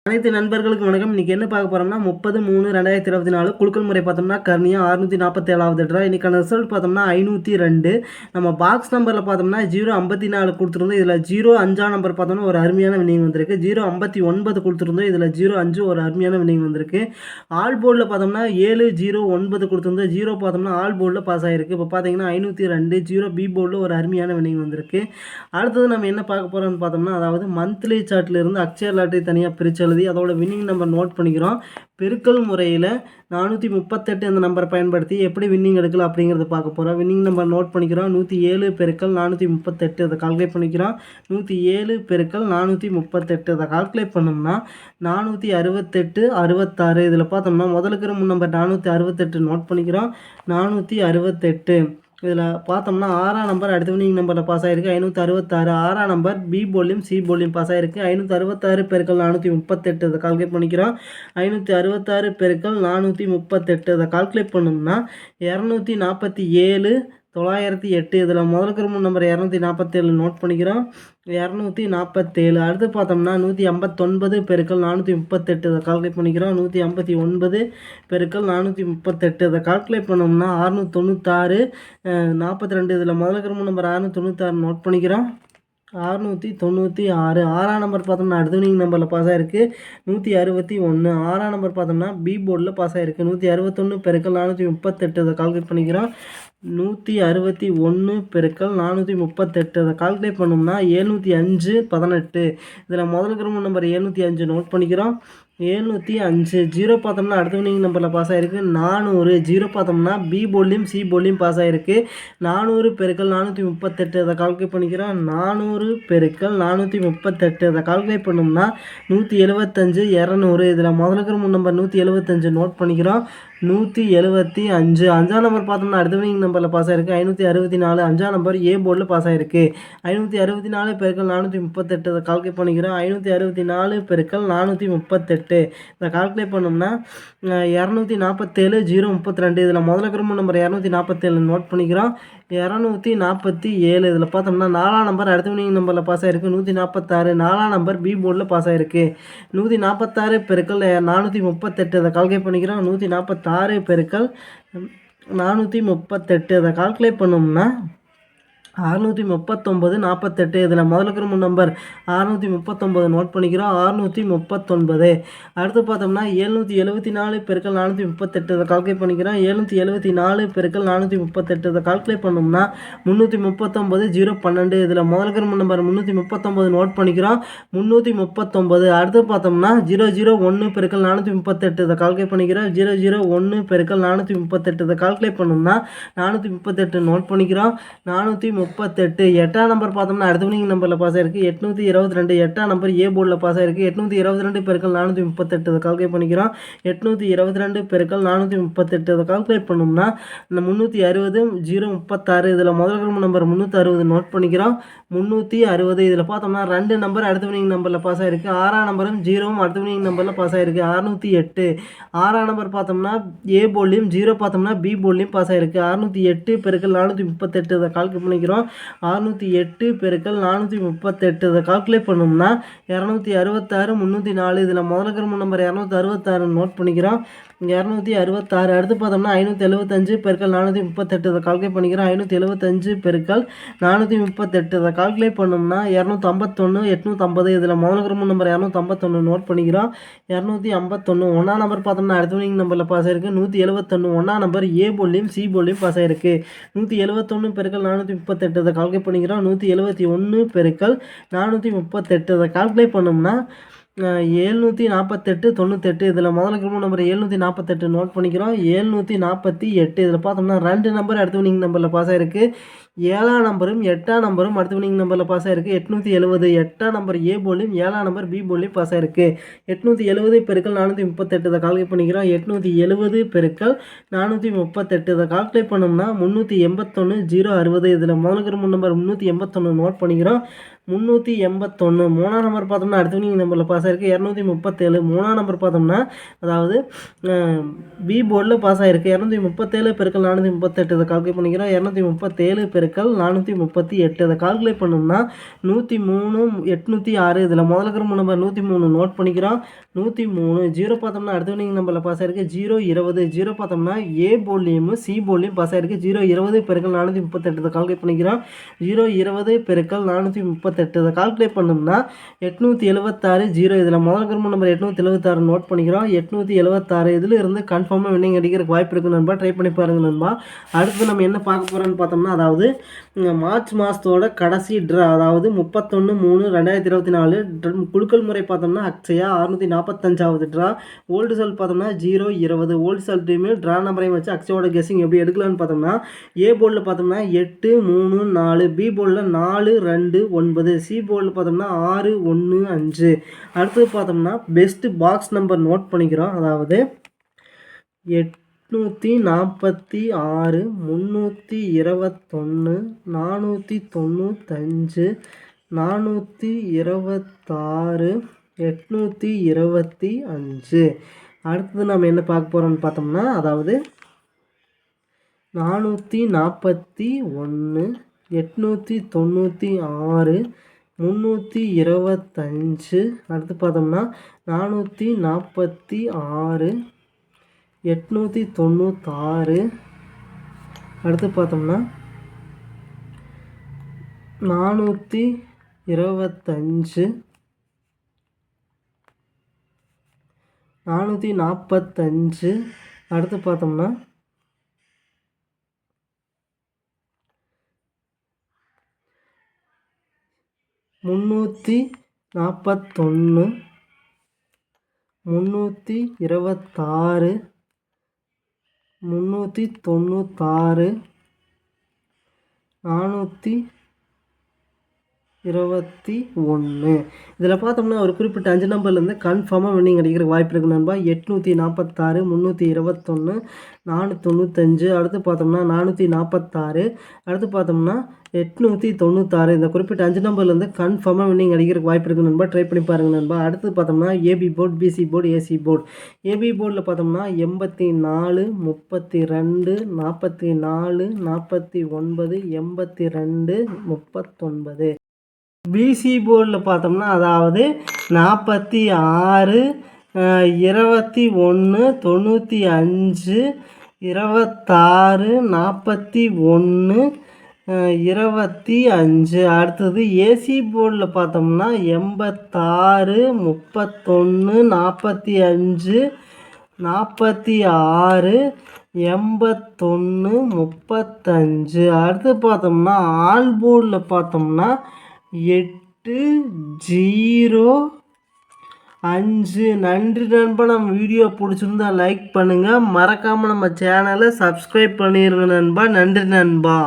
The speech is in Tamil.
அனைத்து நண்பர்களுக்கும் வணக்கம். இன்றைக்கி என்ன பார்க்க போகிறோம்னா 30/3/2024 குலுக்கல் முறை பார்த்தோம்னா கர்ணியா 647வது ட்ரா. இன்றைக்கான ரிசல்ட் பார்த்தோம்னா 502. நம்ம பாக்ஸ் நம்பரில் பார்த்தோம்னா 054 கொடுத்துருந்தோம். இதில் 05 நம்பர் பார்த்தோம்னா ஒரு அருமையான வின்னிங் வந்திருக்கு. 059 கொடுத்துருந்தோம். இதில் 05 ஒரு அருமையான வின்னிங் வந்திருக்கு. ஆல் போர்டில் பார்த்தோம்னா 709 கொடுத்துருந்தோம். 0 பார்த்தோம்னா ஆல் போர்டில் பாஸ் ஆகிருக்கு. இப்போ பார்த்தீங்கன்னா 502 0 பி போர்டில் ஒரு அருமையான வின்னிங் வந்திருக்கு. அடுத்தது நம்ம என்ன பார்க்க போகிறோம்னு பார்த்தோம்னா, அதாவது மந்த்லி சார்ட்டில் இருந்து அக்ஷய லாட்டரி தனியாக பிரித்து அதோட வின்னிங் நம்பர் நோட் பண்ணிக்கிறோம். பெருக்கல் முறையில் 438 அந்த நம்பரை பயன்படுத்தி எப்படி வின்னிங் எடுக்கலாம் அப்படிங்கிறத பார்க்க போகிறோம். வின்னிங் நம்பர் நோட் பண்ணிக்கிறோம். 107 பெருக்கல் 438 அதை கால்குலேட் பண்ணிக்கிறோம். 107 பெருக்கல் 438 அதை கால்குலேட் பண்ணோம்னா 468 66. இதில் பார்த்தோம்னா முதலுக்கு நம்பர் 468 நோட் பண்ணிக்கிறோம். 468 இதில் பார்த்தோம்னா 6ஆம் நம்பர் அடுத்த வின்னிங் நம்பரில் பாஸ் ஆகிருக்கு 566. 6ஆம் நம்பர் பி போர்ட்லையும் சி போர்ட்லையும் பாஸ் ஆகிருக்கு. 566 பெருக்கல் 438 அதை கால்குலேட் பண்ணிக்கிறோம். 566 பெருக்கல் 438 அதை கால்குலேட் பண்ணோம்னா 247 908. இதில் முதலுக்கு நம்பர் 247 நோட் பண்ணிக்கிறோம். 247. அடுத்து பார்த்தோம்னா 159 பெருக்கல் 438 இதை கால்குலேட் பண்ணிக்கிறோம். 159 பெருக்கல் 438 இதை கால்குலேட் பண்ணோம்னா 696 42. இதில் முதலுக்கு நம்பர் 696 நோட் பண்ணிக்கிறோம். 696. 6ஆம் நம்பர் பார்த்தோம்னா அடுத்த வின்னிங் நம்பரில் பாஸ் ஆகிருக்கு 161. 6ஆம் நம்பர் பார்த்தோம்னா பி போர்டில் பாஸ் ஆகிருக்கு 161 பெருக்கல் 438 அதை கால்குலேட் பண்ணிக்கிறோம். 161 பெருக்கல் 438 அதை கால்குலேட் பண்ணோம்னா 705 18. இதில் முதலுக்கு நம்பர் 705 நோட் பண்ணிக்கிறோம். 705. 0 பார்த்தோம்னா அடுத்த வின்னிங் நம்பரில் பாஸ் ஆகிருக்கு 400. 0 பார்த்தோம்னா பி போர்ட்லையும் சி போர்ட்லையும் பாஸ் ஆகிருக்கு 400 பெருக்கல் 438 அதை கால்குலேட் பண்ணிக்கிறோம். 400 பெருக்கல் 438 அதை கால்குலேட் பண்ணோம்னா 175 200. இதில் முதலுக்கு நம்பர் 175 நோட் பண்ணிக்கிறோம். 175. 5ஆம் நம்பர் பார்த்தோம்னா அடுத்த வின்னிங் நம்பரில் பாஸ் ஆகிருக்கு 564. 5ஆம் நம்பர் ஏ போர்டில் பாஸ் ஆகிருக்கு 564 பெருக்கல் 438 அதை கால்குலேட் பண்ணிக்கிறோம். 564 பெருக்கல் 438 இதை கால்குலேட் பண்ணோம்னா 247 032. இதில் முதலுக்கு நம்பர் 247 நோட் பண்ணிக்கிறோம். 247. இதில் பார்த்தோம்னா 4ஆம் நம்பர் அடுத்த வின்னிங் நம்பரில் பாஸ் ஆகிருக்கு 146. 4ஆம் நம்பர் பி போர்டில் பாஸ் ஆகிருக்கு 146 பெருக்கல் 438 அதை கால்குலேட் பண்ணிக்கிறோம். 146 பெருக்கல் 438 அதை கால்குலேட் பண்ணோம்னா 639 48. இதில் முதலுக்கு நம்பர் 639 நோட் பண்ணிக்கிறோம். 639. அடுத்து பார்த்தோம்னா 774 பெருக்கல் 438 இதை கால்குலேட் பண்ணிக்கிறோம். 774 பெருக்கல் 438 இதை கால்குலேட் பண்ணோம்னா 339 012. இதில் முதலுக்கு நம்பர் 339 நோட் பண்ணிக்கிறோம். 339. அடுத்து பார்த்தோம்னா 001 பெருக்கல் 438 இதை கால்குலேட் பண்ணிக்கிறோம். 001 பெருக்கல் 438 இதை கால்குலேட் பண்ணோம்னா 438 நோட் பண்ணிக்கிறோம். 438. 8ஆம் நம்பர் பார்த்தோம்னா அடுத்த வின்னிங் நம்பரில் பாஸ் ஆகிருக்கு 822. 8ஆம் நம்பர் ஏ போர்டில் பாஸ் ஆகிருக்கு 822 பெருக்கல் 438 அதை கால்குலேட் பண்ணிக்கிறோம். 822 பெருக்கல் 438 அதை கால்குலேட் பண்ணோம்னா 360 036. இதில் முதல் நம்பர் 360 நோட் பண்ணிக்கிறோம். 360. இதில் பார்த்தோம்னா 2 நம்பர் அடுத்த வின்னிங் நம்பரில் பாஸ் ஆகிருக்கு 6ஆம் நம்பரும் 0வும் அடுத்த வின்னிங் நம்பரில் பாஸ் ஆகிருக்கு 608. 6ஆம் நம்பர் பார்த்தோம்னா ஏ போர்ட்லையும் 0 பார்த்தோம்னா பி போர்ட்லையும் பாஸ் ஆகிருக்கு 608 பெருக்கல் 438 அதை கால்குலேட் பண்ணிக்கிறோம். 608 பெருக்கல் 438 இதை கால்குலேட் பண்ணோம்னா 266 304. இதில் முதலுக்கு நம்பர் 266 நோட் பண்ணிக்கிறோம். 266. அடுத்து பார்த்தோம்னா 575 பெருக்கல் 438 இதை கால்குலேட் பண்ணிக்கிறோம். 575 பெருக்கல் 438 இதை கால்குலேட் பண்ணோம்னா 251 850. இதில் முதலுக்கு நம்பர் 251 நோட் பண்ணிக்கிறோம். 251. 1ஆம் நம்பர் பார்த்தோம்னா அடுத்த வின்னிங் நம்பரில் பாஸ் ஆகிருக்கு 171. 1ஆம் நம்பர் ஏ போர்ட்லையும் சி போர்ட்லையும் பாஸ் ஆகிருக்கு 171 பெருக்கல் 438 இதை கால்குலேட் பண்ணிக்கிறோம். 171 பெருக்கல் 438 இதை கால்குலேட் பண்ணோம்னா 748 98. இதில் முதலுக்கு நம்பர் 748 நோட் பண்ணிக்கிறோம். 748. இதில் பார்த்தோம்னா 2 நம்பர் அடுத்த வின்னிங் நம்பரில் பாஸ் ஆகிருக்கு 7ஆம் நம்பரும் 8ஆம் நம்பரும் அடுத்த வின்னிங் நம்பரில் பாஸ் ஆகிருக்கு 870. 8ஆம் நம்பர் ஏ போர்ட்லையும் 7ஆம் நம்பர் பி போர்ட்லையும் பாஸ் ஆகிருக்கு 870 பெருக்கல் 438 இதை கால்குலேட் பண்ணிக்கிறோம். 870 பெருக்கல் 438 இதை கால்குலேட் பண்ணோம்னா 381 060. இதில் முதலுக்கு நம்பர் 381 நோட் பண்ணிக்கிறோம். 381. 3ஆம் நம்பர் பார்த்தோம்னா அடுத்த வின்னிங் நம்பரில் பாஸ் ஆகிருக்கு 237. 3ஆம் நம்பர் பார்த்தோம்னா அதாவது பி போர்டில் பாஸ் ஆகிருக்கு 237 பெருக்கல் 438 இதை கால்குலேட் பண்ணிக்கிறோம். 237 பெருக்கல் பெருக்கல் 438. அதை கால்குலேட் பண்ணோம்னா 103 806. இதில் முதல்ல இருக்கிற நம்பர் 103 நோட் பண்ணிக்கிறோம். 103 0 பார்த்தோம்னா அடுத்த வினிங் நம்பரில் பாஸ் ஆயிருக்கு 020. 0 பார்த்தோம்னா ஏ போர்ட்லேயும் சி போர்ட்லேயும் பாஸ் ஆயிருக்கு 020 பெருக்கல் 438. இதை கால்குலேட் பண்ணிக்கிறோம். 020 பெருக்கல் 438. இதை கால்குலேட் பண்ணோம்னா 876 0. இதில் முதல்ல இருக்கிற நம்பர் 876 நோட் பண்ணிக்கிறோம். 876 இதில் இருந்து கன்ஃபார்மாக வின்னிங் அடிக்கிறதுக்கு வாய்ப்பு இருக்குது நண்பா. ட்ரை பண்ணி பாருங்க நண்பா. அடுத்து நம்ம என்ன பார்க்க போகிறோம்னு பார்த்தோம்னா, அதாவது மார்ச் மாதத்தோட கடைசி ட்ரா, அதாவது 31/3/2024 குலுக்கல் முறை பார்த்தோம்னா அக்ஷயா 645வது ட்ரா. ஓல்டு செல் பார்த்தோம்னா 020. ஓல்டு செல் டீமையும் ட்ரா நம்பரையும் வச்சு அக்ஷயோட கெஸிங் எப்படி எடுக்கலான்னு பார்த்தோம்னா, ஏ போர்டில் பார்த்தோம்னா 8 3 4, பி போர்டில் 4 2 9, சி போர்டில் பார்த்தோம்னா 6 1 5. அடுத்தது பார்த்தோம்னா பெஸ்ட் பாக்ஸ் நம்பர் நோட் பண்ணிக்கிறோம். அதாவது 846 321 495 426 825. அடுத்தது நம்ம என்ன பார்க்க போகிறோம்னு பார்த்தோம்னா, அதாவது 441 896 325. அடுத்து பார்த்தோம்னா 446 896. அடுத்து பார்த்தோம்னா 425 445. அடுத்து பார்த்தோம்னா 341 326 396 421. இதில் பார்த்தோம்னா ஒரு குறிப்பிட்ட 5 நம்பர்லேருந்து கன்ஃபார்மாக வின்னிங் அடிக்கிற வாய்ப்பு இருக்குது நண்பா. 846 321 495. அடுத்து பார்த்தோம்னா 446. அடுத்து பார்த்தோம்னா 896. இந்த குறிப்பிட்ட 5 நம்பர்லேருந்து கன்ஃபார்மாக வின்னிங் அடிக்கிறதுக்கு வாய்ப்பு இருக்குது நண்பா. ட்ரை பண்ணி பாருங்கள் நண்பா. அடுத்து பார்த்தோம்னா AP board, BC board, AC board. AP போர்டில் பார்த்தோம்னா 84 32 44 49 82 39. பிசி போர்டில் பார்த்தோம்னா அதாவது 46 21 95 26 41 25. அடுத்தது ஏசி போர்டில் பார்த்தோம்னா 86 31 45 46 81 35. அடுத்து பார்த்தோம்னா ஆல் போர்டில் பார்த்தோம்னா 8 0 5. நன்றி நண்பா. நம்ம வீடியோ பிடிச்சிருந்தா லைக் பண்ணுங்கள், மறக்காமல் நம்ம சேனலை சப்ஸ்கிரைப் பண்ணிடுங்க நண்பா. நன்றி நண்பா.